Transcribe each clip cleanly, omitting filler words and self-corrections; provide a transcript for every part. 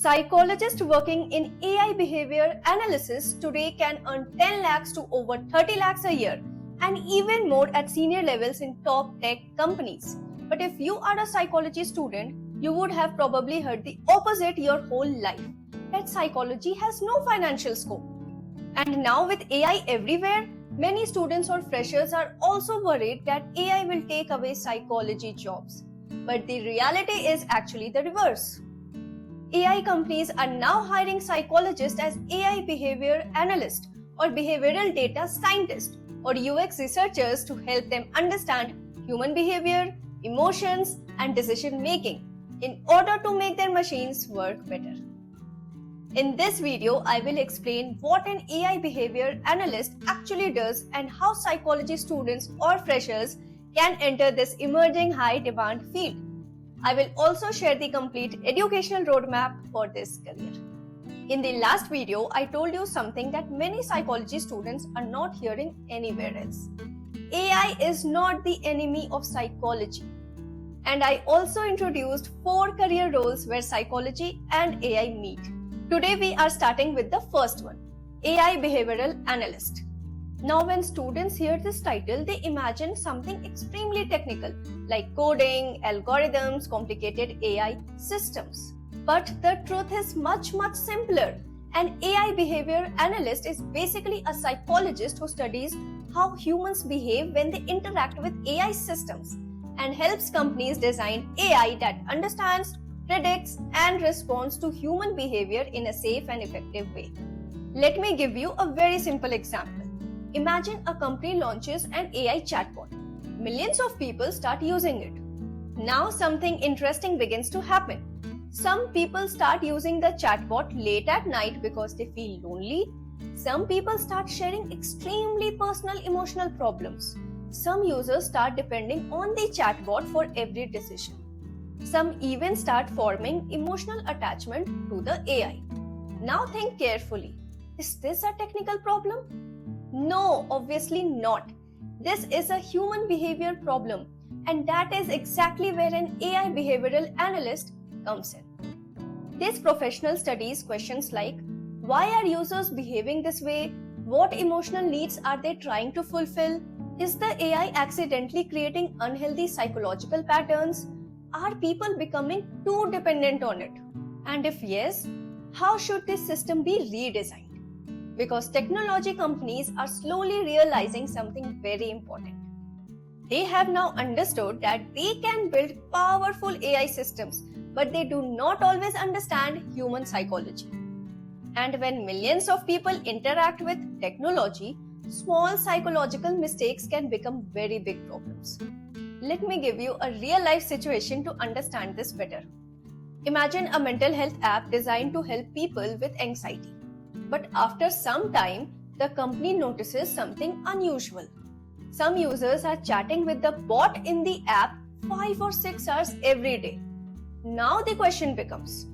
Psychologists working in AI behavior analysis today can earn 10 lakhs to over 30 lakhs a year and even more at senior levels in top tech companies. But if you are a psychology student, you would have probably heard the opposite your whole life, that psychology has no financial scope. And now with AI everywhere, many students or freshers are also worried that AI will take away psychology jobs. But the reality is actually the reverse. AI companies are now hiring psychologists as AI behavior analysts or behavioral data scientists or UX researchers to help them understand human behavior, emotions, and decision making in order to make their machines work better. In this video, I will explain what an AI behavior analyst actually does and how psychology students or freshers can enter this emerging high-demand field. I will also share the complete educational roadmap for this career. In the last video, I told you something that many psychology students are not hearing anywhere else. AI is not the enemy of psychology. And I also introduced 4 career roles where psychology and AI meet. Today we are starting with the first one, AI behavioral analyst. Now when students hear this title, they imagine something extremely technical like coding, algorithms, complicated AI systems. But the truth is much simpler. An AI behavior analyst is basically a psychologist who studies how humans behave when they interact with AI systems and helps companies design AI that understands, predicts, and responds to human behavior in a safe and effective way. Let me give you a very simple example. Imagine a company launches an AI chatbot. Millions of people start using it. Now something interesting begins to happen. Some people start using the chatbot late at night because they feel lonely. Some people start sharing extremely personal emotional problems. Some users start depending on the chatbot for every decision. Some even start forming emotional attachment to the AI. Now think carefully. Is this a technical problem? No, obviously not. This is a human behavior problem, and that is exactly where an AI behavioral analyst comes in. This professional studies questions like, why are users behaving this way? What emotional needs are they trying to fulfill? Is the AI accidentally creating unhealthy psychological patterns? Are people becoming too dependent on it? And if yes, how should this system be redesigned? Because technology companies are slowly realizing something very important. They have now understood that they can build powerful AI systems, but they do not always understand human psychology. And when millions of people interact with technology, small psychological mistakes can become very big problems. Let me give you a real-life situation to understand this better. Imagine a mental health app designed to help people with anxiety. But after some time, the company notices something unusual. Some users are chatting with the bot in the app 5 or 6 hours every day. Now the question becomes,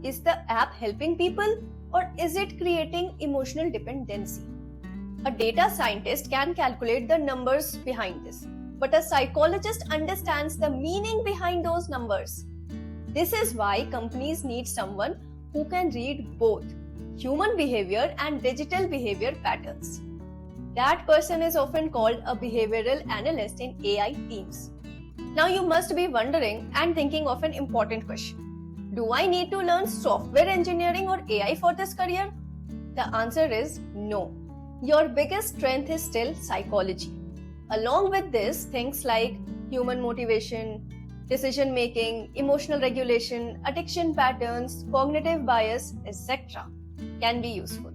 is the app helping people or is it creating emotional dependency? A data scientist can calculate the numbers behind this, but a psychologist understands the meaning behind those numbers. This is why companies need someone who can read both human behavior and digital behavior patterns. That person is often called a behavioral analyst in AI teams. Now you must be wondering and thinking of an important question. Do I need to learn software engineering or AI for this career? The answer is no. Your biggest strength is still psychology. Along with this, things like human motivation, decision making, emotional regulation, addiction patterns, cognitive bias, etc. can be useful.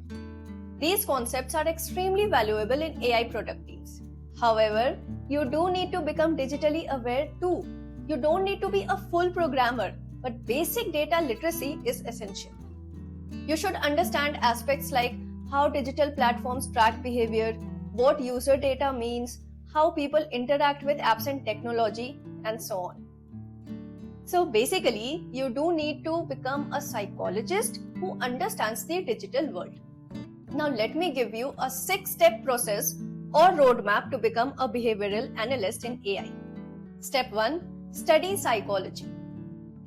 These concepts are extremely valuable in AI product teams. However, you do need to become digitally aware too. You don't need to be a full programmer, but basic data literacy is essential. You should understand aspects like how digital platforms track behavior, what user data means, how people interact with apps and technology, and so on. So basically, you do need to become a psychologist who understands the digital world. Now let me give you a 6-step process or roadmap to become a behavioral analyst in AI. Step 1. Study psychology.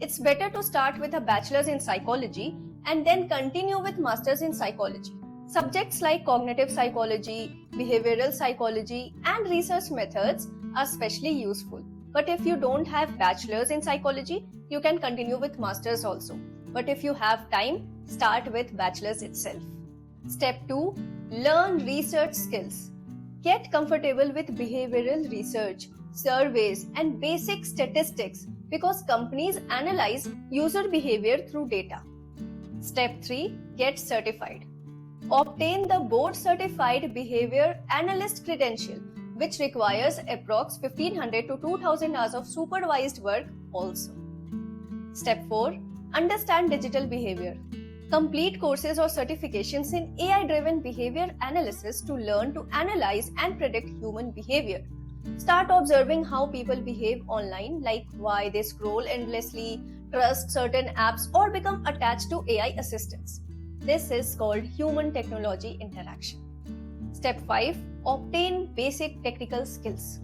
It's better to start with a bachelor's in psychology and then continue with masters in psychology. Subjects like cognitive psychology, behavioral psychology, and research methods are especially useful. But if you don't have bachelor's in psychology, you can continue with masters also. But if you have time, start with bachelor's itself. Step 2. Learn research skills. Get comfortable with behavioral research, surveys, and basic statistics because companies analyze user behavior through data. Step 3. Get certified. Obtain the board certified behavior analyst credential, which requires approx 1500 to 2000 hours of supervised work also. Step 4. Understand digital behavior. Complete courses or certifications in AI-driven behavior analysis to learn to analyze and predict human behavior. Start observing how people behave online, like why they scroll endlessly, trust certain apps, or become attached to AI assistants. This is called human-technology interaction. Step 5. Obtain basic technical skills.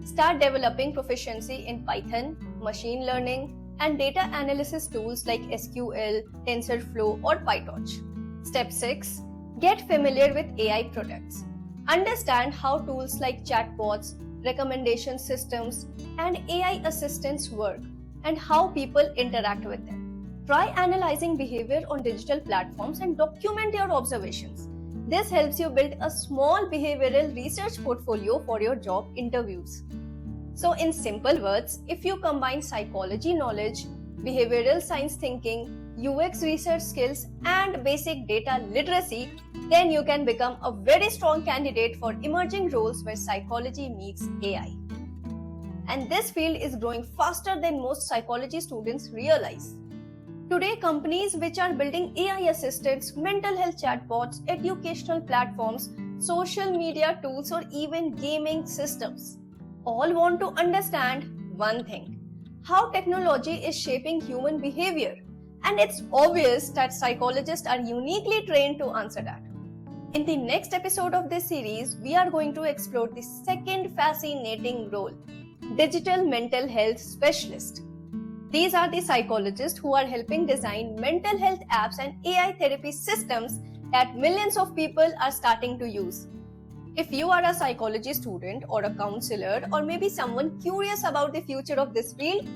Start developing proficiency in Python, machine learning, and data analysis tools like SQL, TensorFlow, or PyTorch. Step 6. Get familiar with AI products. Understand how tools like chatbots, recommendation systems, and AI assistants work and how people interact with them. Try analyzing behavior on digital platforms and document your observations. This helps you build a small behavioral research portfolio for your job interviews. So in simple words, if you combine psychology knowledge, behavioral science thinking, UX research skills, and basic data literacy, then you can become a very strong candidate for emerging roles where psychology meets AI. And this field is growing faster than most psychology students realize. Today, companies which are building AI assistants, mental health chatbots, educational platforms, social media tools, or even gaming systems all want to understand one thing: how technology is shaping human behavior. And it's obvious that psychologists are uniquely trained to answer that. In the next episode of this series, we are going to explore the second fascinating role: digital mental health specialist. These are the psychologists who are helping design mental health apps and AI therapy systems that millions of people are starting to use. If you are a psychology student or a counselor or maybe someone curious about the future of this field,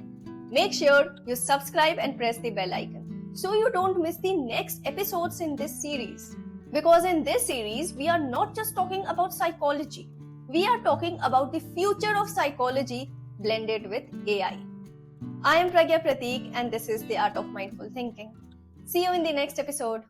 make sure you subscribe and press the bell icon so you don't miss the next episodes in this series. Because in this series, we are not just talking about psychology. We are talking about the future of psychology blended with AI. I am Pragya Prateek and this is The Art of Mindful Thinking. See you in the next episode.